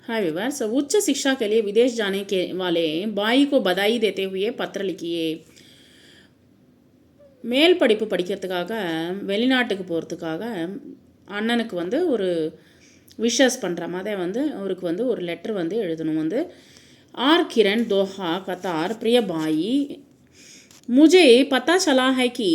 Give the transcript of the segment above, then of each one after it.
हाय weavers, उच्च शिक्षा के लिए विदेश जाने के वाले बाई को बधाई देते हुए पत्र लिखिए. மேல் படிப்பு படிக்கிறதுக்காக வெளிநாட்டுக்கு போகிறதுக்காக அண்ணனுக்கு வந்து ஒரு விஷஸ் பண்ணுற மாதிரி வந்து அவருக்கு வந்து ஒரு லெட்டர் வந்து எழுதணும். வந்து आर किरण दोहा कतार प्रिय भाई, मुझे पता चला है कि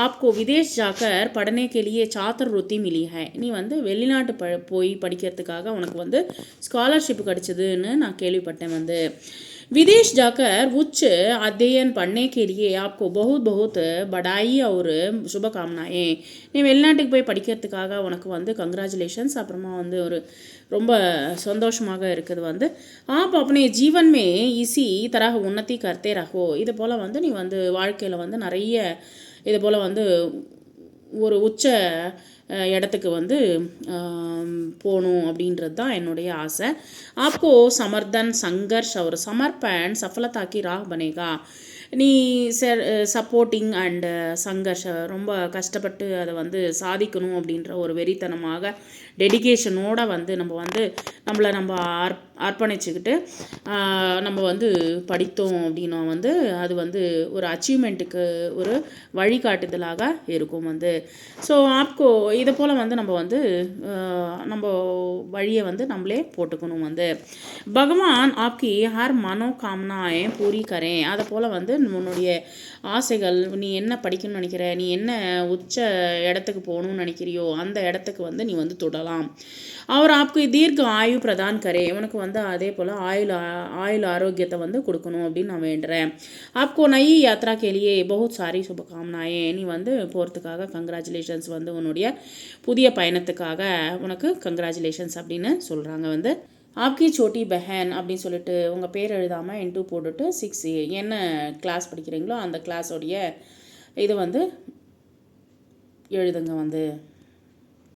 आपको विदेश जाकर पढ़ने के लिए छात्रवृत्ति मिली है. நீ வந்து வெளிநாட்டு போய் படிக்கிறதுக்காக உனக்கு வந்து ஸ்காலர்ஷிப் கிடைச்சதுன்னு நான் கேள்விப்பட்டேன். வந்து विदेश जाकर उच्च अध्ययन पढ़ने के लिए आपको बहुत बहुत बधाई और शुभकामनाएं. நீ வெளிநாட்டுக்கு போய் படிக்கிறதுக்காக உனக்கு வந்து கங்க்ராச்சுலேஷன்ஸ். அப்புறமா வந்து ஒரு ரொம்ப சந்தோஷமாக இருக்குது. வந்து आप अपने जीवन में इसी तरह उन्नति करते रहो. இது போல் வந்து நீ வந்து வாழ்க்கையில் வந்து நிறைய இது போல் வந்து ஒரு உச்ச இடத்துக்கு வந்து போகணும் அப்படின்றது தான் என்னுடைய ஆசை. आपको समर्थन संघर्ष और समर्पण सफलता की राह बनेगा. நீ சப்போர்ட்டிங் அண்டு சங்கர்ஷ ரொம்ப கஷ்டப்பட்டு அதை வந்து சாதிக்கணும் அப்படின்ற ஒரு வெறித்தனமாக டெடிகேஷனோடு வந்து நம்மளை அர்ப்பணிச்சுக்கிட்டு நம்ம வந்து படித்தோம் அப்படின்னா வந்து அது வந்து ஒரு அச்சீவ்மெண்ட்டுக்கு ஒரு வழிகாட்டுதலாக இருக்கும். வந்து ஸோ ஆப்கோ இதை போல் வந்து நம்ம வழியை வந்து நம்மளே போட்டுக்கணும். வந்து பகவான் ஆப்கி ஹர் மனோகாமனாயை பூரி கரேன். அதை போல் வந்து உன்னுடைய ஆசைகள், நீ என்ன படிக்கணும்னு நினைக்கிற, நீ என்ன உச்ச இடத்துக்கு போகணும்னு நினைக்கிறியோ அந்த இடத்துக்கு வந்து நீ வந்து தொடலாம். அவர் ஆப்க்கு தீர்க்க ஆயு பிரதான் கரே. உனக்கு வந்து அதே போல் ஆயுள் ஆரோக்கியத்தை வந்து கொடுக்கணும் அப்படின்னு நான் வேண்டுறேன். ஆப்கோ நயி யாத்ரா கேலியே பகுத் சாரி சுபகாமனாயே. நீ வந்து போகிறதுக்காக கங்க்ராச்சுலேஷன்ஸ். வந்து உன்னுடைய புதிய பயணத்துக்காக உனக்கு கங்க்ராச்சுலேஷன்ஸ் அப்படின்னு சொல்கிறாங்க. வந்து ஆப்கி சோட்டி பெஹன் அப்படின்னு சொல்லிட்டு உங்கள் பேர் எழுதாமல் இன்டூ போட்டுட்டு 6 என்ன கிளாஸ் படிக்கிறீங்களோ அந்த கிளாஸோடைய இது வந்து எழுதுங்க. வந்து